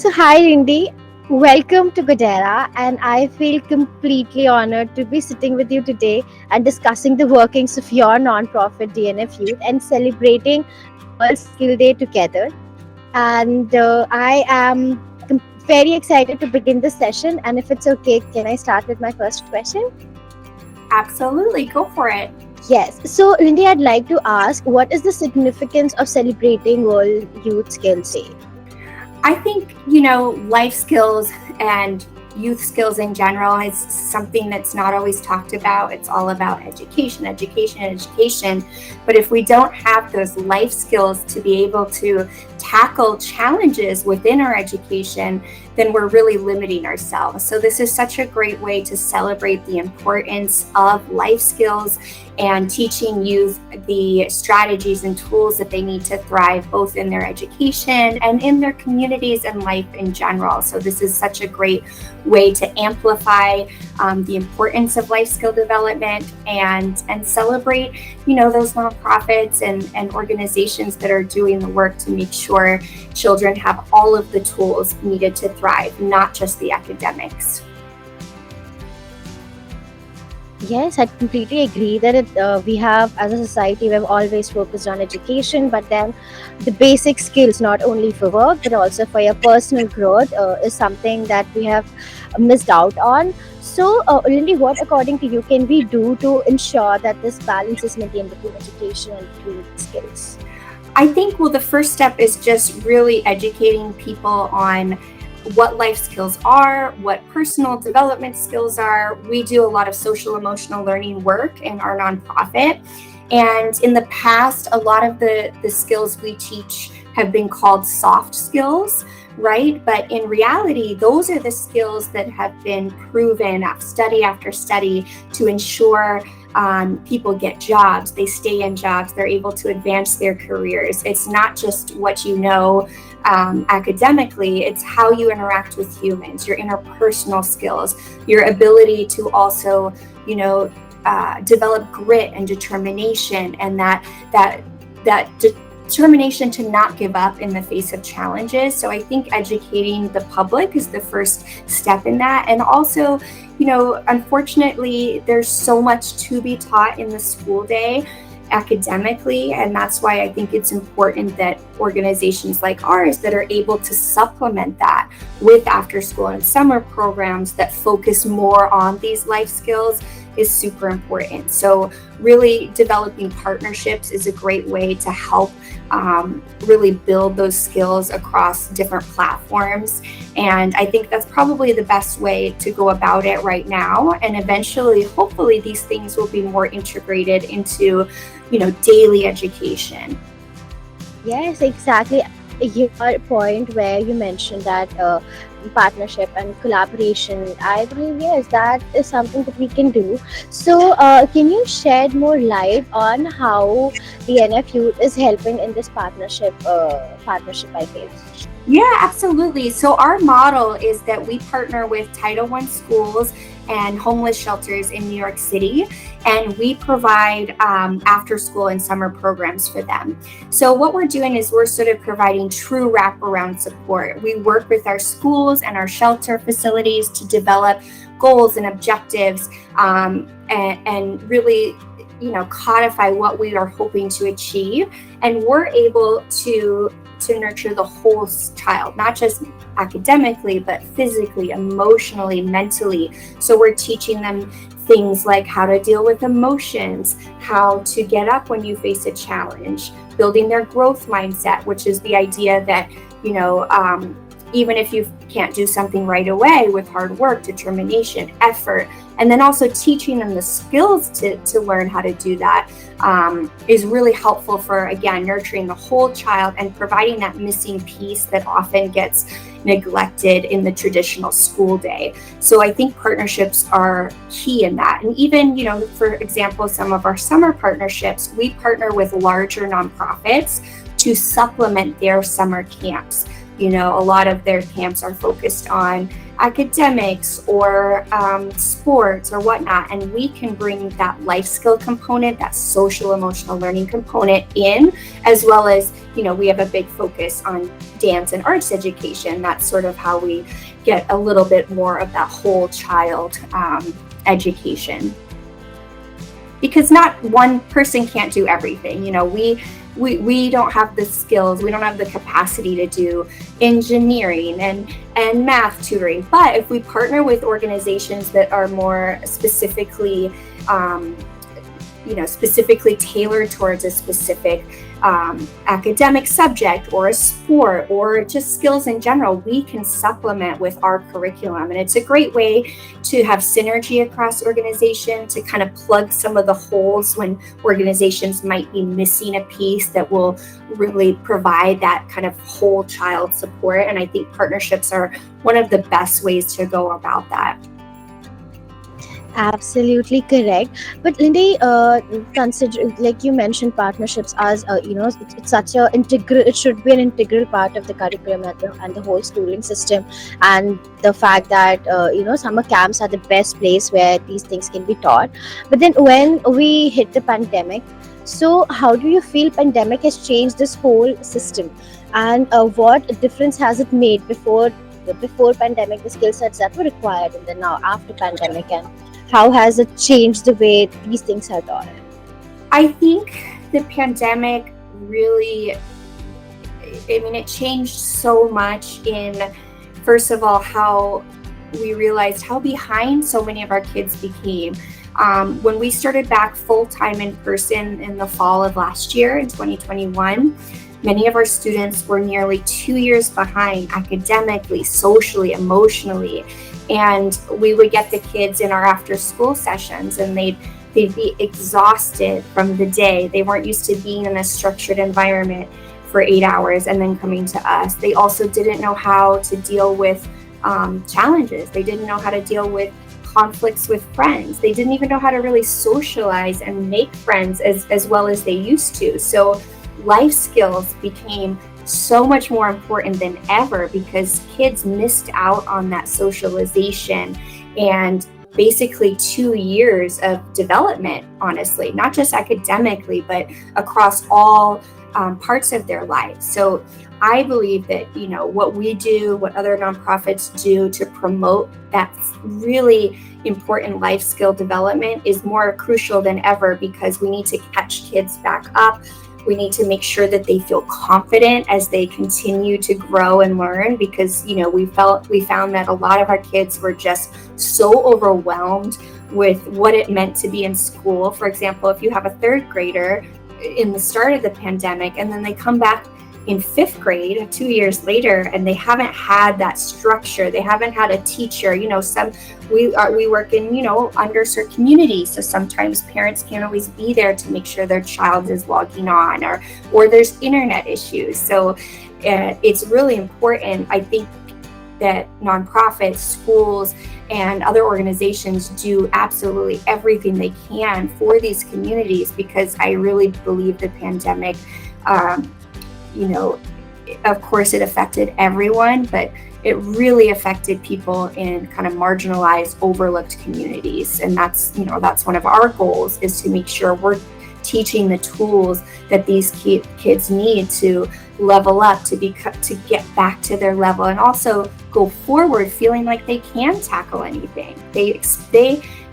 So, hi Lindi, welcome to Goodera, and I feel completely honored to be sitting with you today and discussing the workings of your non-profit DNF Youth and celebrating World Skill Day together. And I am very excited to begin this session. And if it's okay, can I start with my first question? Absolutely, go for it. Yes. So, Lindy, I'd like to ask, what is the significance of celebrating World Youth Skills Day? I think, life skills and youth skills in general is something that's not always talked about. It's all about education, education, education. But if we don't have those life skills to be able to tackle challenges within our education, then we're really limiting ourselves. So this is such a great way to celebrate the importance of life skills and teaching youth the strategies and tools that they need to thrive both in their education and in their communities and life in general. So this is such a great way to amplify the importance of life skill development and celebrate, those nonprofits and organizations that are doing the work to make sure children have all of the tools needed to thrive, not just the academics. Yes, I completely agree that we have, as a society, we've always focused on education, but then the basic skills, not only for work, but also for your personal growth, is something that we have missed out on. So, Lindy, what, according to you, can we do to ensure that this balance is maintained between education and between skills? I think, the first step is just really educating people on what life skills are, what personal development skills are. We do a lot of social emotional learning work in our nonprofit. And in the past, a lot of the skills we teach have been called soft skills, right? But in reality, those are the skills that have been proven study after study to ensure people get jobs, they stay in jobs, they're able to advance their careers. It's not just what you know academically, it's how you interact with humans, your interpersonal skills, your ability to also, develop grit and determination, and that determination to not give up in the face of challenges. So I think educating the public is the first step in that. And also, unfortunately, there's so much to be taught in the school day academically, and that's why I think it's important that organizations like ours that are able to supplement that with after school and summer programs that focus more on these life skills is super important. So really developing partnerships is a great way to help really build those skills across different platforms. And I think that's probably the best way to go about it right now. And eventually, hopefully, these things will be more integrated into, daily education. Yes, exactly. Your point where you mentioned that partnership and collaboration, I believe, yes, that is something that we can do. So, can you shed more light on how the NFU is helping in this partnership, I feel? Yeah, absolutely. So our model is that we partner with Title I schools and homeless shelters in New York City, and we provide after school and summer programs for them. So what we're doing is we're sort of providing true wraparound support. We work with our schools and our shelter facilities to develop goals and objectives and really codify what we are hoping to achieve. And we're able to nurture the whole child, not just academically, but physically, emotionally, mentally. So we're teaching them things like how to deal with emotions, how to get up when you face a challenge, building their growth mindset, which is the idea that, even if you can't do something right away, with hard work, determination, effort, and then also teaching them the skills to learn how to do that is really helpful for, again, nurturing the whole child and providing that missing piece that often gets neglected in the traditional school day. So I think partnerships are key in that. And even, for example, some of our summer partnerships, we partner with larger nonprofits to supplement their summer camps. A lot of their camps are focused on academics or sports or whatnot, and we can bring that life skill component, that social emotional learning component in, as well as we have a big focus on dance and arts education. That's sort of how we get a little bit more of that whole child education, because not one person can't do everything. We don't have the skills, we don't have the capacity to do engineering and math tutoring. But if we partner with organizations that are more specifically specifically tailored towards a specific academic subject or a sport or just skills in general, we can supplement with our curriculum. And it's a great way to have synergy across organizations, to kind of plug some of the holes when organizations might be missing a piece that will really provide that kind of whole child support. And I think partnerships are one of the best ways to go about that. Absolutely correct. But Lindy, consider, like you mentioned, partnerships as it's such a integral. It should be an integral part of the curriculum and the whole schooling system. And the fact that summer camps are the best place where these things can be taught. But then when we hit the pandemic, so how do you feel pandemic has changed this whole system, and what difference has it made before pandemic, the skill sets that were required, and then now after pandemic, and how has it changed the way these things are taught? I think the pandemic really, it changed so much in, first of all, how we realized how behind so many of our kids became. When we started back full-time in person in the fall of last year in 2021, many of our students were nearly 2 years behind academically, socially, emotionally. And we would get the kids in our after school sessions, and they'd be exhausted from the day. They weren't used to being in a structured environment for 8 hours and then coming to us. They also didn't know how to deal with challenges. They didn't know how to deal with conflicts with friends. They didn't even know how to really socialize and make friends as well as they used to. So life skills became so much more important than ever, because kids missed out on that socialization and basically 2 years of development, honestly, not just academically, but across all parts of their lives. So I believe that, what we do, what other nonprofits do to promote that really important life skill development is more crucial than ever, because we need to catch kids back up. We need to make sure that they feel confident as they continue to grow and learn, because we found that a lot of our kids were just so overwhelmed with what it meant to be in school. For example, if you have a third grader in the start of the pandemic and then they come back in fifth grade 2 years later and they haven't had that structure, they haven't had a teacher. We work in underserved communities, so sometimes parents can't always be there to make sure their child is logging on, or there's internet issues. So it's really important, I think, that nonprofits, schools, and other organizations do absolutely everything they can for these communities, because I really believe the pandemic, of course it affected everyone, but it really affected people in kind of marginalized, overlooked communities. And that's one of our goals, is to make sure we're teaching the tools that these kids need to level up, to get back to their level, and also go forward feeling like they can tackle anything. They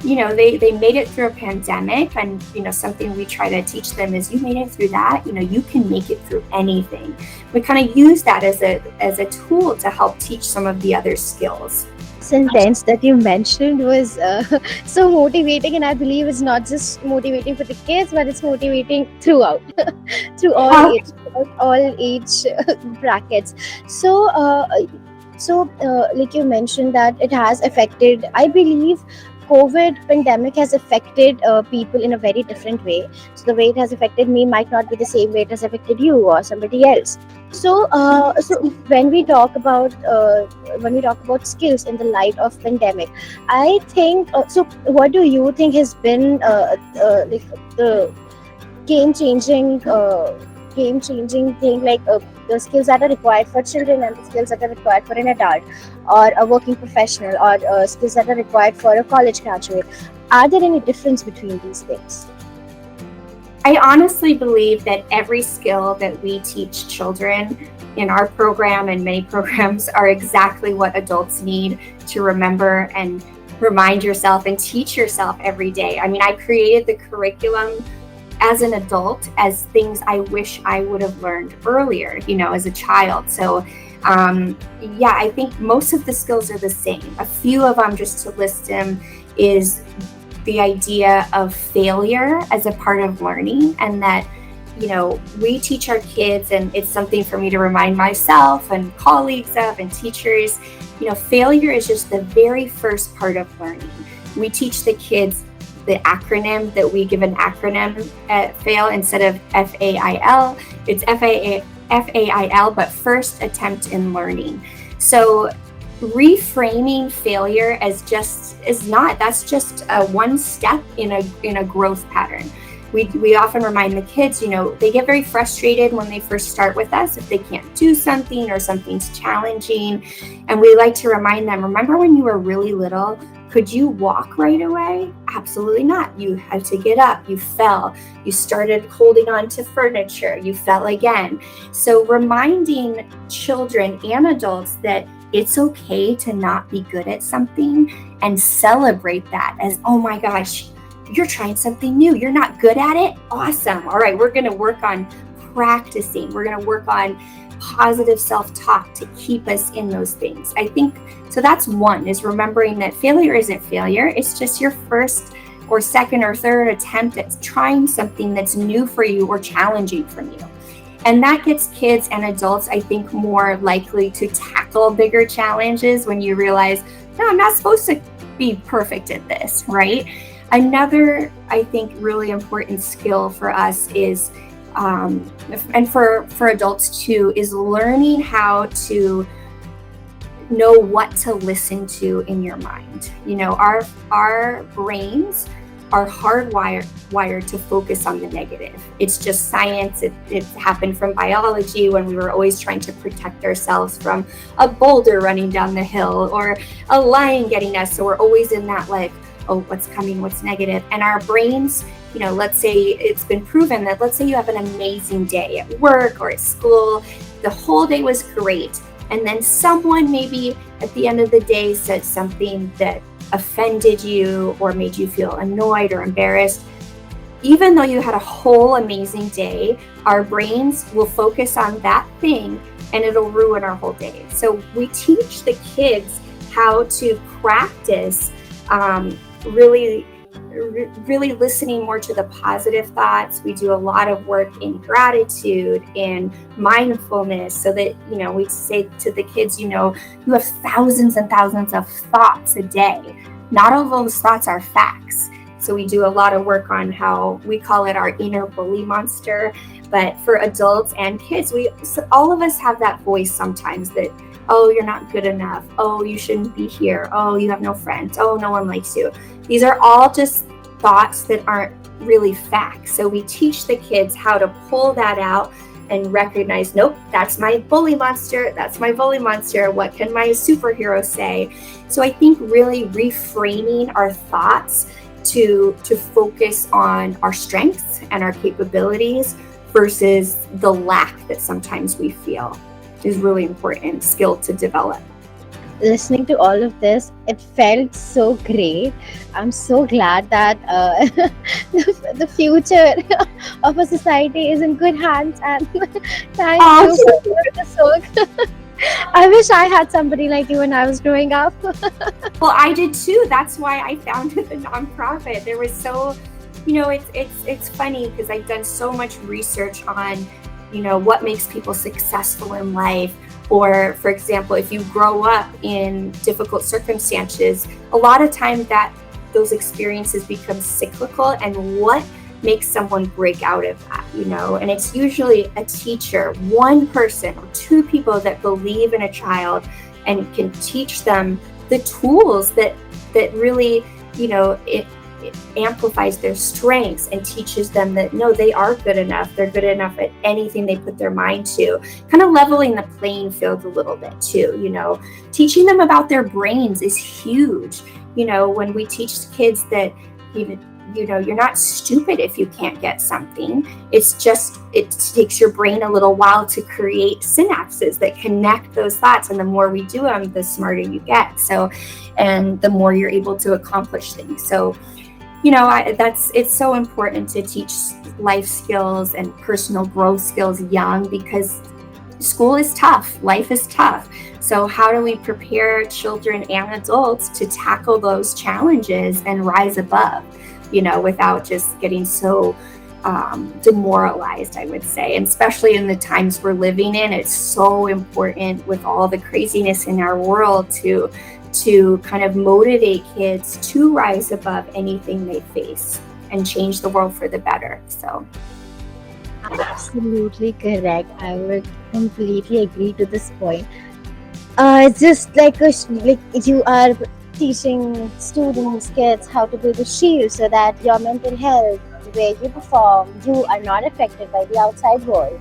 made it through a pandemic, and something we try to teach them is, you made it through that, you can make it through anything. We kind of use that as a tool to help teach some of the other skills. Sentence that you mentioned was so motivating, and I believe it's not just motivating for the kids, but it's motivating throughout through all age brackets. So like you mentioned, that it has affected, I believe COVID pandemic has affected people in a very different way. So the way it has affected me might not be the same way it has affected you or somebody else. So when we talk about skills in the light of pandemic, I think so. What do you think has been like the game changing thing, like the skills that are required for children and the skills that are required for an adult or a working professional, or skills that are required for a college graduate? Are there any difference between these things? I honestly believe that every skill that we teach children in our program and many programs are exactly what adults need to remember and remind yourself and teach yourself every day. I mean, I created the curriculum as an adult as things I wish I would have learned earlier, as a child. So, yeah, I think most of the skills are the same. A few of them, just to list them, is the idea of failure as a part of learning, and that we teach our kids, and it's something for me to remind myself and colleagues of and teachers, failure is just the very first part of learning. We teach the kids the acronym that we give an acronym at FAIL instead of FAIL. It's FAIL, but first attempt in learning. So reframing failure as that's just one step in a growth pattern. We often remind the kids, they get very frustrated when they first start with us if they can't do something or something's challenging. And we like to remind them, remember when you were really little, could you walk right away? Absolutely not. You had to get up, you fell, you started holding on to furniture, you fell again. So reminding children and adults that it's okay to not be good at something, and celebrate that as, oh my gosh, you're trying something new. You're not good at it. Awesome. All right, we're going to work on practicing. We're going to work on positive self-talk to keep us in those things. I think, so that's one, is remembering that failure isn't failure. It's just your first or second or third attempt at trying something that's new for you or challenging for you. And that gets kids and adults, I think, more likely to tackle bigger challenges when you realize, no, I'm not supposed to be perfect at this, right? Another, I think, really important skill for us is, and for adults too, is learning how to know what to listen to in your mind. Our brains are hardwired to focus on the negative. It's just science. It happened from biology when we were always trying to protect ourselves from a boulder running down the hill or a lion getting us. So we're always in that oh, what's coming, what's negative. And our brains, let's say it's been proven that, let's say you have an amazing day at work or at school, the whole day was great. And then someone maybe at the end of the day said something that offended you or made you feel annoyed or embarrassed. Even though you had a whole amazing day, our brains will focus on that thing and it'll ruin our whole day. So we teach the kids how to practice really listening more to the positive thoughts. We do a lot of work in gratitude, in mindfulness, so that, we say to the kids, you have thousands and thousands of thoughts a day. Not all of those thoughts are facts. So we do a lot of work on how we call it our inner bully monster. But for adults and kids, all of us have that voice sometimes that, oh, you're not good enough. Oh, you shouldn't be here. Oh, you have no friends. Oh, no one likes you. These are all just thoughts that aren't really facts. So we teach the kids how to pull that out and recognize, nope, that's my bully monster. That's my bully monster. What can my superhero say? So I think really reframing our thoughts to focus on our strengths and our capabilities versus the lack that sometimes we feel is really important skill to develop. Listening to all of this, it felt so great. I'm so glad that the future of a society is in good hands. And thank you for the soak. I wish I had somebody like you when I was growing up. Well, I did too. That's why I founded the nonprofit. There was so, it's funny because I've done so much research on, what makes people successful in life. Or, for example, if you grow up in difficult circumstances, a lot of times those experiences become cyclical, and what makes someone break out of that, and it's usually a teacher, one person or two people that believe in a child and can teach them the tools that really, it amplifies their strengths and teaches them that no, they are good enough. They're good enough at anything they put their mind to. Kind of leveling the playing field a little bit too, teaching them about their brains is huge. When we teach kids that you're not stupid if you can't get something. It's just, it takes your brain a little while to create synapses that connect those thoughts. And the more we do them, the smarter you get. So, and the more you're able to accomplish things. So, it's so important to teach life skills and personal growth skills young, because school is tough. Life is tough. So how do we prepare children and adults to tackle those challenges and rise above? Without just getting so demoralized, I would say. And especially in the times we're living in, it's so important with all the craziness in our world to kind of motivate kids to rise above anything they face and change the world for the better. So Absolutely correct. I would completely agree to this point. It's just like like you are teaching students, kids, how to build a shield so that your mental health, the way you perform, you are not affected by the outside world.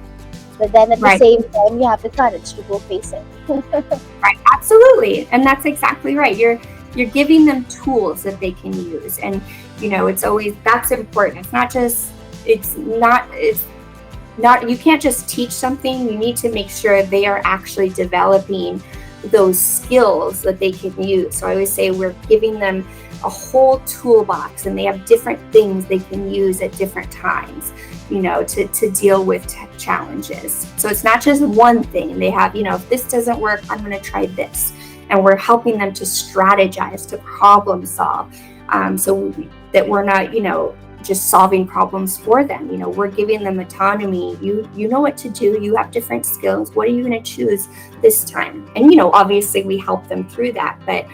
But then at the right. same time, you have the courage to go face it. Right, absolutely. And that's exactly right. You're giving them tools that they can use. And, it's always, that's important. It's not, you can't just teach something. You need to make sure they are actually developing those skills that they can use. So I always say we're giving them a whole toolbox, and they have different things they can use at different times, to deal with challenges. So it's not just one thing. They have, if this doesn't work, I'm going to try this. And we're helping them to strategize, to problem solve, so that we're not, just solving problems for them. We're giving them autonomy. You know what to do. You have different skills. What are you going to choose this time? And, obviously we help them through that, but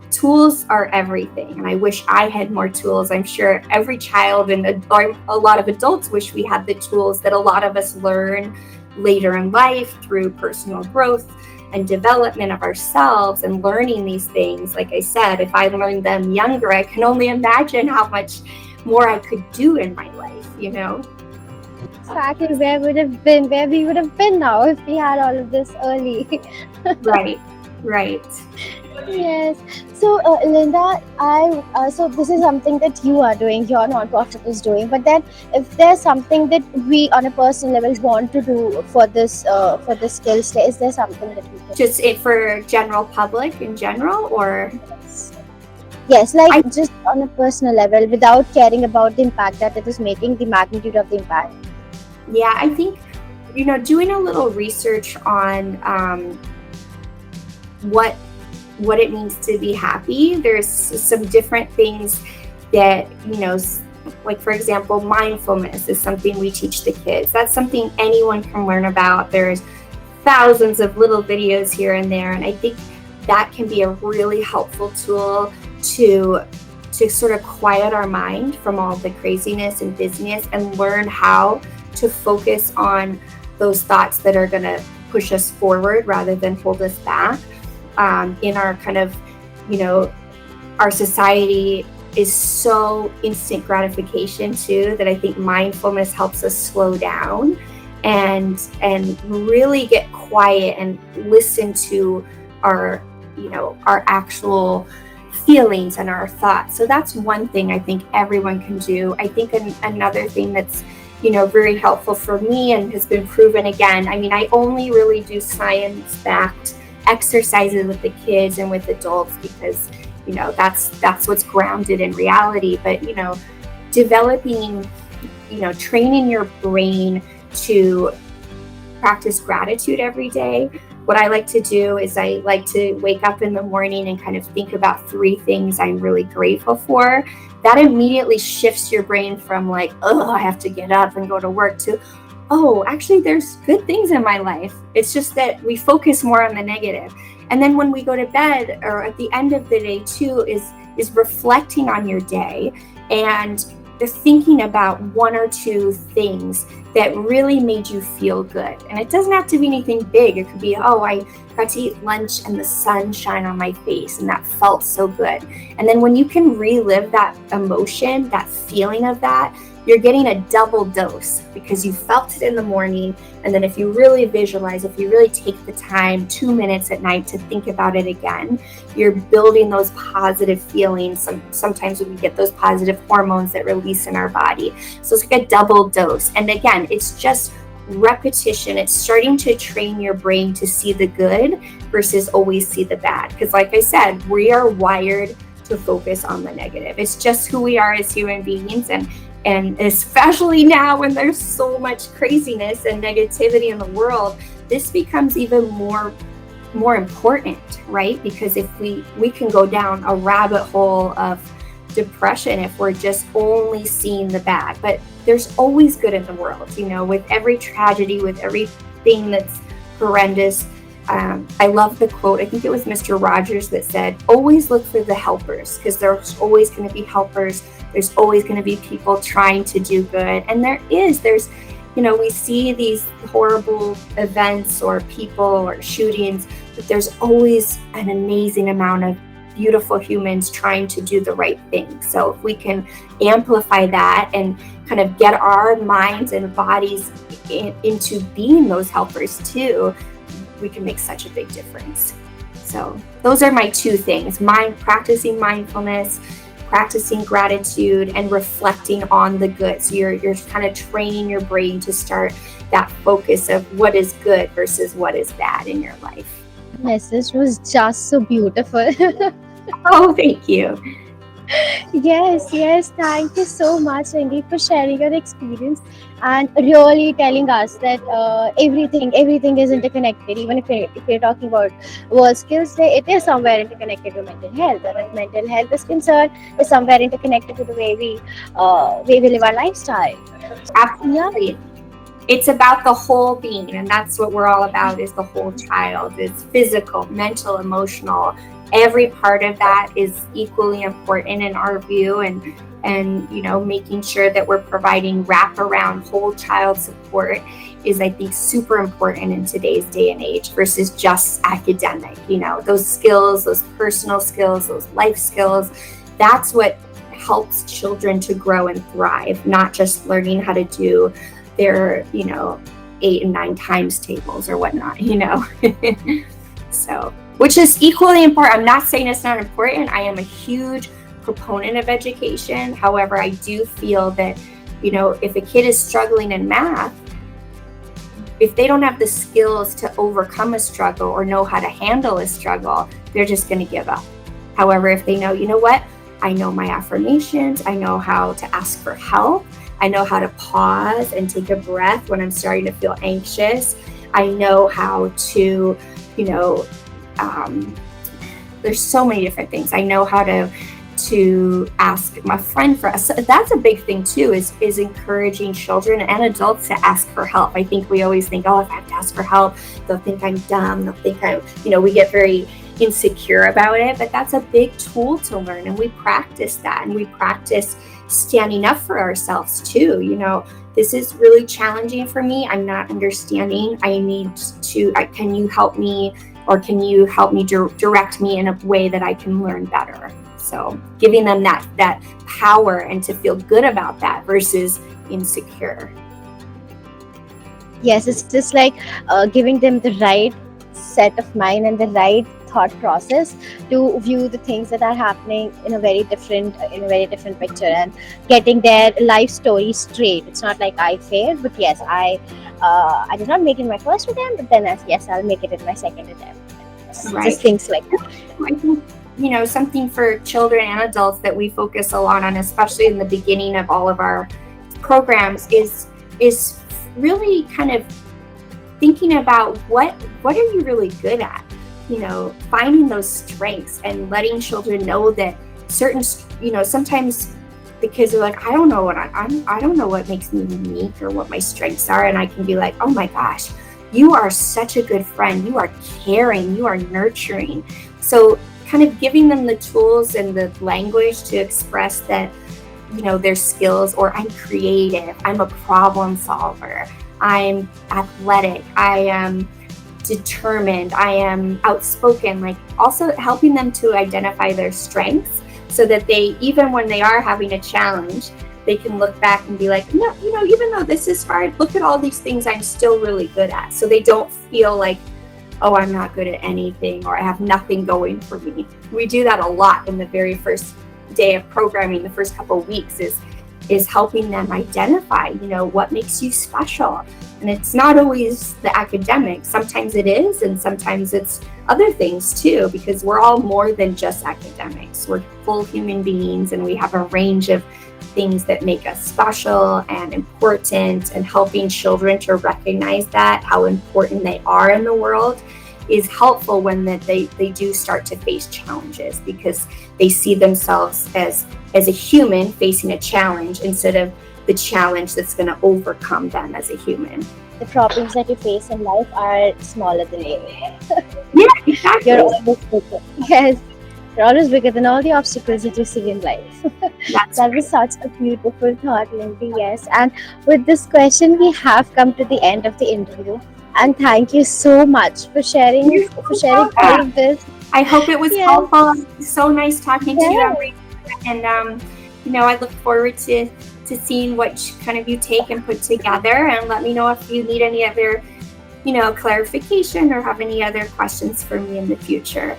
tools are everything. And I wish I had more tools. I'm sure every child and a lot of adults wish we had the tools that a lot of us learn later in life through personal growth and development of ourselves and learning these things. Like I said, if I learned them younger, I can only imagine how much more I could do in my life, Exactly, where we would have been now if we had all of this early. Right. Yes. So, Linda, so this is something that you are doing, your nonprofit is doing. But then, if there's something that we, on a personal level, want to do for this skills day, is there something that we can? Just it for general public in general, or? Yes, like just on a personal level, without caring about the impact that it is making, the magnitude of the impact. Yeah, I think, doing a little research on what it means to be happy. There's some different things that, like for example, mindfulness is something we teach the kids. That's something anyone can learn about. There's thousands of little videos here and there. And I think that can be a really helpful tool to sort of quiet our mind from all the craziness and busyness and learn how to focus on those thoughts that are going to push us forward rather than hold us back. In our kind of, our society is so instant gratification too, that I think mindfulness helps us slow down and really get quiet and listen to our actual feelings and our thoughts. So that's one thing I think everyone can do. I think another thing that's very helpful for me and has been proven again. I mean, I only really do science-backed exercises with the kids and with adults because that's what's grounded in reality. But developing, training your brain to practice gratitude every day. What I like to do is I like to wake up in the morning and kind of think about 3 things I'm really grateful for. That immediately shifts your brain from like, oh, I have to get up and go to work, to, oh, actually there's good things in my life. It's just that we focus more on the negative. And then when we go to bed or at the end of the day too, is reflecting on your day and thinking about one or two things that really made you feel good. And it doesn't have to be anything big. It could be, oh, I got to eat lunch and the sun shine on my face and that felt so good. And then when you can relive that emotion, that feeling of that, you're getting a double dose because you felt it in the morning. And then if you really visualize, if you really take the time 2 minutes at night to think about it again, you're building those positive feelings. Sometimes we get those positive hormones that release in our body. So it's like a double dose. And again, it's just repetition. It's starting to train your brain to see the good versus always see the bad. Because like I said, we are wired to focus on the negative. It's just who we are as human beings. And especially now when there's so much craziness and negativity in the world, this becomes even more important, right? Because if we can go down a rabbit hole of depression if we're just only seeing the bad. But there's always good in the world, with every tragedy, with everything that's horrendous. I love the quote. I think it was Mr. Rogers that said, always look for the helpers, because there's always going to be helpers. There's always going to be people trying to do good. And there's, we see these horrible events or people or shootings, but there's always an amazing amount of beautiful humans trying to do the right thing. So if we can amplify that and kind of get our minds and bodies into being those helpers too, we can make such a big difference. So those are my two things: practicing mindfulness, practicing gratitude, and reflecting on the good. So you're kind of training your brain to start that focus of what is good versus what is bad in your life. Message was just so beautiful. Oh, thank you. Yes, thank you so much, Lindi, for sharing your experience and really telling us that everything is interconnected. Even if you're talking about world skills day, it is somewhere interconnected to mental health. And if mental health is concerned, it's somewhere interconnected to the way we live our lifestyle. Absolutely. Yeah. It's about the whole being, and that's what we're all about, is the whole child. It's physical, mental, emotional. Every part of that is equally important in our view, and making sure that we're providing wraparound whole child support is, I think, super important in today's day and age versus just academic. Those skills, those personal skills, those life skills, that's what helps children to grow and thrive, not just learning how to do their 8 and 9 times tables or whatnot. So, which is equally important. I'm not saying it's not important. I am a huge proponent of education. However, I do feel that, if a kid is struggling in math, if they don't have the skills to overcome a struggle or know how to handle a struggle, they're just going to give up. However, if they know, what, I know my affirmations, I know how to ask for help, I know how to pause and take a breath when I'm starting to feel anxious, I know how to, there's so many different things. I know how to ask my friend for us. That's a big thing too, is encouraging children and adults to ask for help. I think we always think, if I have to ask for help, they'll think I'm dumb. They'll think we get very insecure about it, but that's a big tool to learn. And we practice that, and we practice standing up for ourselves too. This is really challenging for me. I'm not understanding. Can you help me? Or can you help me direct me in a way that I can learn better? So giving them that power and to feel good about that versus insecure. Yes, it's just like giving them the right set of mind and the right thought process to view the things that are happening in a very different picture, and getting their life story straight. It's not like I failed, but yes, I did not make it in my first attempt, but then yes, I'll make it in my second attempt. Right. Just things like that. I think something for children and adults that we focus a lot on, especially in the beginning of all of our programs, is really kind of thinking about what are you really good at. Finding those strengths and letting children know that certain, sometimes the kids are like, I don't know what makes me unique or what my strengths are. And I can be like, oh my gosh, you are such a good friend. You are caring, you are nurturing. So kind of giving them the tools and the language to express that, their skills, or I'm creative, I'm a problem solver, I'm athletic, I am determined, I am outspoken. Like, also helping them to identify their strengths so that they, even when they are having a challenge, they can look back and be like, no, even though this is hard, look at all these things I'm still really good at. So they don't feel like, oh, I'm not good at anything, or I have nothing going for me. We do that a lot in the very first day of programming. The first couple of weeks is helping them identify, what makes you special. And it's not always the academics. Sometimes it is, and sometimes it's other things too, because we're all more than just academics. We're full human beings, and we have a range of things that make us special and important, and helping children to recognize that, how important they are in the world, is helpful when they do start to face challenges, because they see themselves as a human facing a challenge instead of the challenge that's going to overcome them as a human. The problems that you face in life are smaller than you. Yeah, exactly. You're always bigger. Yes, you're always bigger than all the obstacles that you see in life. That was such a beautiful thought, Lindi. Yes, and with this question, we have come to the end of the interview. And thank you so much for sharing all of this. I hope it was helpful. So nice talking to you, Emily. And I look forward to seeing what kind of you take and put together, and let me know if you need any other clarification or have any other questions for me in the future.